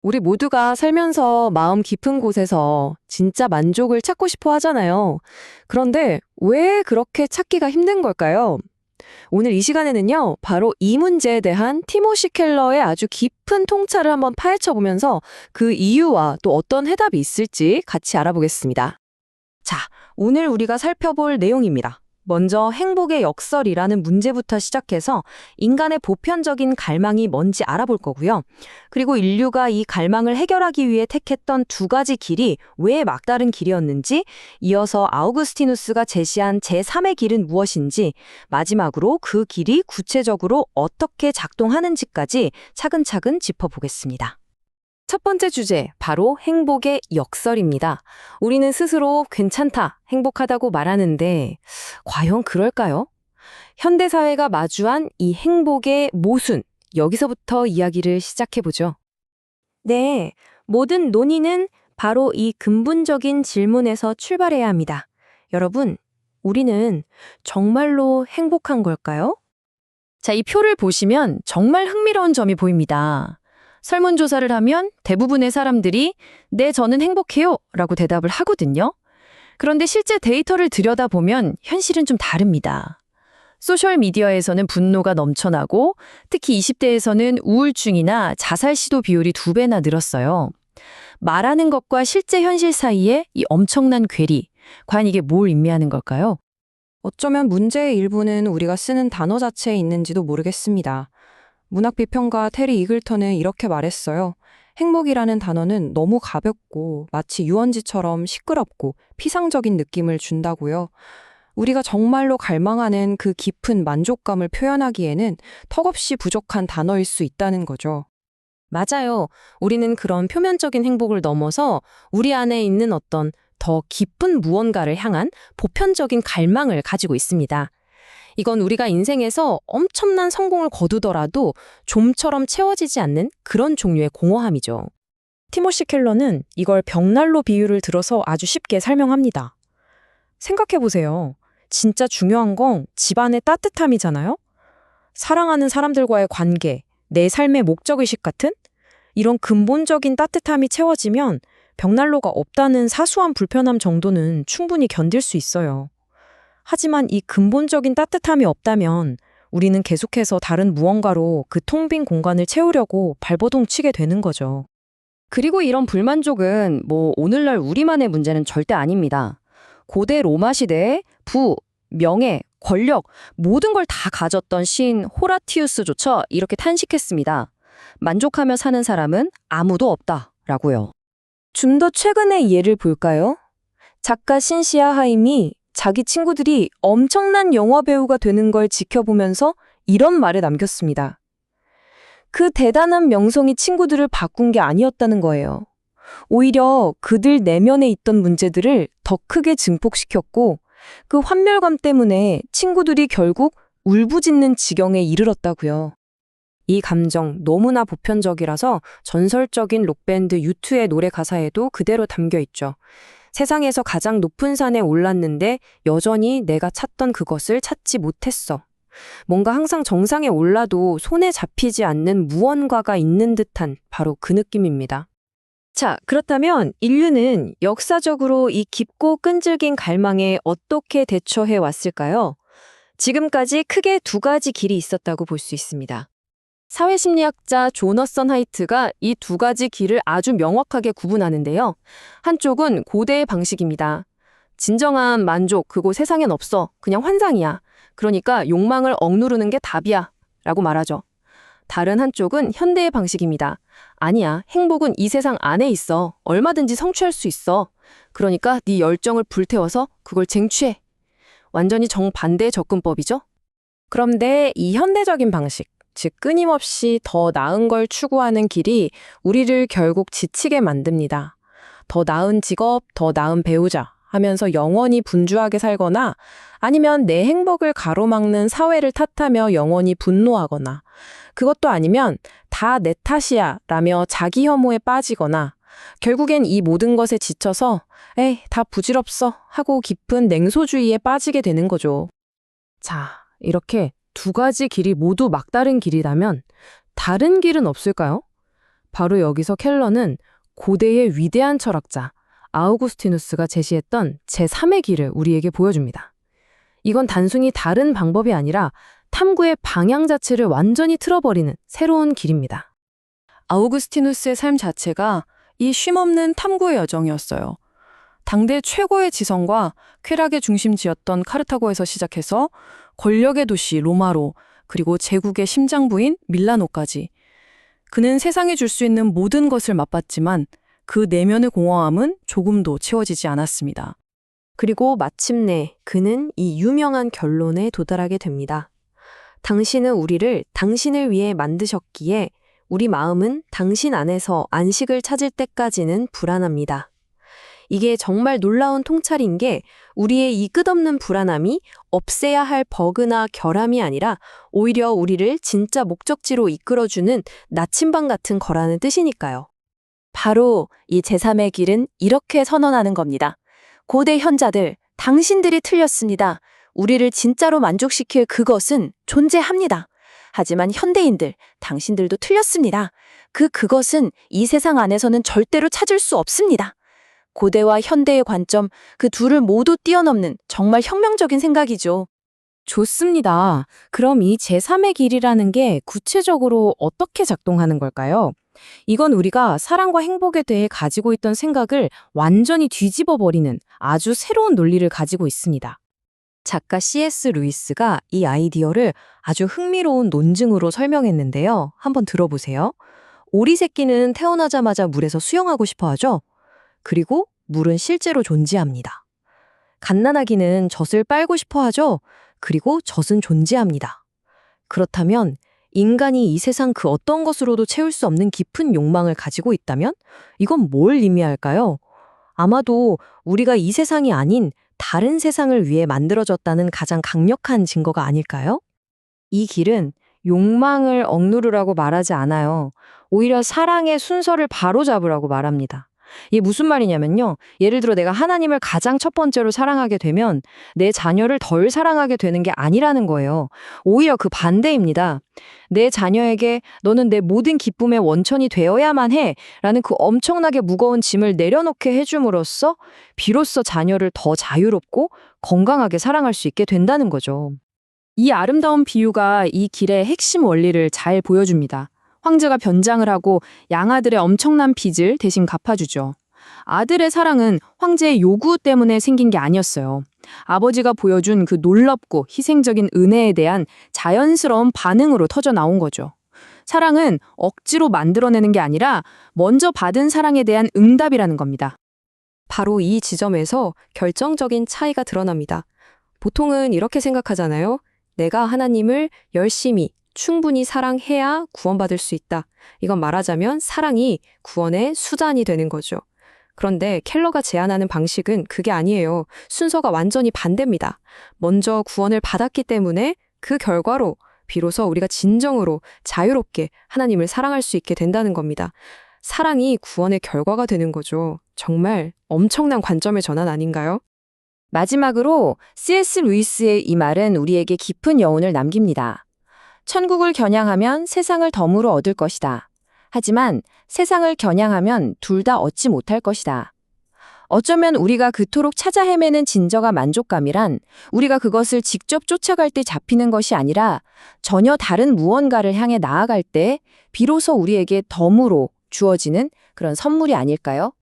우리 모두가 살면서 마음 깊은 곳에서 진짜 만족을 찾고 싶어 하잖아요. 그런데 왜 그렇게 찾기가 힘든 걸까요? 오늘 이 시간에는요, 바로 이 문제에 대한 티모시 켈러의 아주 깊은 통찰을 한번 파헤쳐 보면서 그 이유와 또 어떤 해답이 있을지 같이 알아보겠습니다. 자, 오늘 우리가 살펴볼 내용입니다. 먼저 행복의 역설이라는 문제부터 시작해서 인간의 보편적인 갈망이 뭔지 알아볼 거고요. 그리고 인류가 이 갈망을 해결하기 위해 택했던 두 가지 길이 왜 막다른 길이었는지, 이어서 아우구스티누스가 제시한 제3의 길은 무엇인지, 마지막으로 그 길이 구체적으로 어떻게 작동하는지까지 차근차근 짚어보겠습니다. 첫 번째 주제, 바로 행복의 역설입니다. 우리는 스스로 괜찮다, 행복하다고 말하는데, 과연 그럴까요? 현대사회가 마주한 이 행복의 모순, 여기서부터 이야기를 시작해보죠. 네, 모든 논의는 바로 이 근본적인 질문에서 출발해야 합니다. 여러분, 우리는 정말로 행복한 걸까요? 자, 이 표를 보시면 정말 흥미로운 점이 보입니다. 설문조사를 하면 대부분의 사람들이 네, 저는 행복해요 라고 대답을 하거든요. 그런데 실제 데이터를 들여다보면 현실은 좀 다릅니다. 소셜미디어에서는 분노가 넘쳐나고 특히 20대에서는 우울증이나 자살 시도 비율이 2배나 늘었어요. 말하는 것과 실제 현실 사이에 이 엄청난 괴리, 과연 이게 뭘 의미하는 걸까요? 어쩌면 문제의 일부는 우리가 쓰는 단어 자체에 있는지도 모르겠습니다. 문학비평가 테리 이글턴은 이렇게 말했어요. 행복이라는 단어는 너무 가볍고 마치 유원지처럼 시끄럽고 피상적인 느낌을 준다고요. 우리가 정말로 갈망하는 그 깊은 만족감을 표현하기에는 턱없이 부족한 단어일 수 있다는 거죠. 맞아요. 우리는 그런 표면적인 행복을 넘어서 우리 안에 있는 어떤 더 깊은 무언가를 향한 보편적인 갈망을 가지고 있습니다. 이건 우리가 인생에서 엄청난 성공을 거두더라도 좀처럼 채워지지 않는 그런 종류의 공허함이죠. 티모시 켈러는 이걸 벽난로 비유를 들어서 아주 쉽게 설명합니다. 생각해보세요. 진짜 중요한 건 집안의 따뜻함이잖아요? 사랑하는 사람들과의 관계, 내 삶의 목적의식 같은 이런 근본적인 따뜻함이 채워지면 벽난로가 없다는 사소한 불편함 정도는 충분히 견딜 수 있어요. 하지만 이 근본적인 따뜻함이 없다면 우리는 계속해서 다른 무언가로 그 텅 빈 공간을 채우려고 발버둥 치게 되는 거죠. 그리고 이런 불만족은 오늘날 우리만의 문제는 절대 아닙니다. 고대 로마 시대에 부, 명예, 권력 모든 걸 다 가졌던 시인 호라티우스조차 이렇게 탄식했습니다. 만족하며 사는 사람은 아무도 없다라고요. 좀 더 최근의 예를 볼까요? 작가 신시아 하임이 자기 친구들이 엄청난 영화 배우가 되는 걸 지켜보면서 이런 말을 남겼습니다. 그 대단한 명성이 친구들을 바꾼 게 아니었다는 거예요. 오히려 그들 내면에 있던 문제들을 더 크게 증폭시켰고 그 환멸감 때문에 친구들이 결국 울부짖는 지경에 이르렀다고요. 이 감정 너무나 보편적이라서 전설적인 록밴드 U2의 노래 가사에도 그대로 담겨 있죠. 세상에서 가장 높은 산에 올랐는데 여전히 내가 찾던 그것을 찾지 못했어. 뭔가 항상 정상에 올라도 손에 잡히지 않는 무언가가 있는 듯한 바로 그 느낌입니다. 자, 그렇다면 인류는 역사적으로 이 깊고 끈질긴 갈망에 어떻게 대처해 왔을까요? 지금까지 크게 두 가지 길이 있었다고 볼 수 있습니다. 사회심리학자 조너선 하이트가 이 두 가지 길을 아주 명확하게 구분하는데요. 한쪽은 고대의 방식입니다. 진정한 만족, 그거 세상엔 없어. 그냥 환상이야. 그러니까 욕망을 억누르는 게 답이야. 라고 말하죠. 다른 한쪽은 현대의 방식입니다. 아니야, 행복은 이 세상 안에 있어. 얼마든지 성취할 수 있어. 그러니까 네 열정을 불태워서 그걸 쟁취해. 완전히 정반대의 접근법이죠. 그런데 이 현대적인 방식, 즉 끊임없이 더 나은 걸 추구하는 길이 우리를 결국 지치게 만듭니다. 더 나은 직업, 더 나은 배우자 하면서 영원히 분주하게 살거나 아니면 내 행복을 가로막는 사회를 탓하며 영원히 분노하거나 그것도 아니면 다 내 탓이야 라며 자기 혐오에 빠지거나 결국엔 이 모든 것에 지쳐서 에이, 다 부질없어 하고 깊은 냉소주의에 빠지게 되는 거죠. 자, 이렇게 두 가지 길이 모두 막다른 길이라면 다른 길은 없을까요? 바로 여기서 켈러는 고대의 위대한 철학자 아우구스티누스가 제시했던 제3의 길을 우리에게 보여줍니다. 이건 단순히 다른 방법이 아니라 탐구의 방향 자체를 완전히 틀어버리는 새로운 길입니다. 아우구스티누스의 삶 자체가 이 쉼없는 탐구의 여정이었어요. 당대 최고의 지성과 쾌락의 중심지였던 카르타고에서 시작해서 권력의 도시 로마로, 그리고 제국의 심장부인 밀라노까지. 그는 세상이 줄 수 있는 모든 것을 맛봤지만 그 내면의 공허함은 조금도 채워지지 않았습니다. 그리고 마침내 그는 이 유명한 결론에 도달하게 됩니다. 당신은 우리를 당신을 위해 만드셨기에 우리 마음은 당신 안에서 안식을 찾을 때까지는 불안합니다. 이게 정말 놀라운 통찰인 게 우리의 이 끝없는 불안함이 없애야 할 버그나 결함이 아니라 오히려 우리를 진짜 목적지로 이끌어주는 나침반 같은 거라는 뜻이니까요. 바로 이 제3의 길은 이렇게 선언하는 겁니다. 고대 현자들, 당신들이 틀렸습니다. 우리를 진짜로 만족시킬 그것은 존재합니다. 하지만 현대인들, 당신들도 틀렸습니다. 그것은 이 세상 안에서는 절대로 찾을 수 없습니다. 고대와 현대의 관점, 그 둘을 모두 뛰어넘는 정말 혁명적인 생각이죠. 좋습니다. 그럼 이 제3의 길이라는 게 구체적으로 어떻게 작동하는 걸까요? 이건 우리가 사랑과 행복에 대해 가지고 있던 생각을 완전히 뒤집어 버리는 아주 새로운 논리를 가지고 있습니다. 작가 C.S. 루이스가 이 아이디어를 아주 흥미로운 논증으로 설명했는데요. 한번 들어보세요. 오리 새끼는 태어나자마자 물에서 수영하고 싶어 하죠. 그리고 물은 실제로 존재합니다. 갓난아기는 젖을 빨고 싶어 하죠. 그리고 젖은 존재합니다. 그렇다면 인간이 이 세상 그 어떤 것으로도 채울 수 없는 깊은 욕망을 가지고 있다면 이건 뭘 의미할까요? 아마도 우리가 이 세상이 아닌 다른 세상을 위해 만들어졌다는 가장 강력한 증거가 아닐까요? 이 길은 욕망을 억누르라고 말하지 않아요. 오히려 사랑의 순서를 바로잡으라고 말합니다. 이게 무슨 말이냐면요. 예를 들어 내가 하나님을 가장 첫 번째로 사랑하게 되면 내 자녀를 덜 사랑하게 되는 게 아니라는 거예요. 오히려 그 반대입니다. 내 자녀에게 너는 내 모든 기쁨의 원천이 되어야만 해 라는 그 엄청나게 무거운 짐을 내려놓게 해줌으로써 비로소 자녀를 더 자유롭고 건강하게 사랑할 수 있게 된다는 거죠. 이 아름다운 비유가 이 길의 핵심 원리를 잘 보여줍니다. 황제가 변장을 하고 양아들의 엄청난 빚을 대신 갚아주죠. 아들의 사랑은 황제의 요구 때문에 생긴 게 아니었어요. 아버지가 보여준 그 놀랍고 희생적인 은혜에 대한 자연스러운 반응으로 터져 나온 거죠. 사랑은 억지로 만들어내는 게 아니라 먼저 받은 사랑에 대한 응답이라는 겁니다. 바로 이 지점에서 결정적인 차이가 드러납니다. 보통은 이렇게 생각하잖아요. 내가 하나님을 열심히 충분히 사랑해야 구원받을 수 있다. 이건 말하자면 사랑이 구원의 수단이 되는 거죠. 그런데 켈러가 제안하는 방식은 그게 아니에요. 순서가 완전히 반대입니다. 먼저 구원을 받았기 때문에 그 결과로 비로소 우리가 진정으로 자유롭게 하나님을 사랑할 수 있게 된다는 겁니다. 사랑이 구원의 결과가 되는 거죠. 정말 엄청난 관점의 전환 아닌가요? 마지막으로 C.S. 루이스의 이 말은 우리에게 깊은 여운을 남깁니다. 천국을 겨냥하면 세상을 덤으로 얻을 것이다. 하지만 세상을 겨냥하면 둘 다 얻지 못할 것이다. 어쩌면 우리가 그토록 찾아 헤매는 진정한 만족감이란 우리가 그것을 직접 쫓아갈 때 잡히는 것이 아니라 전혀 다른 무언가를 향해 나아갈 때 비로소 우리에게 덤으로 주어지는 그런 선물이 아닐까요?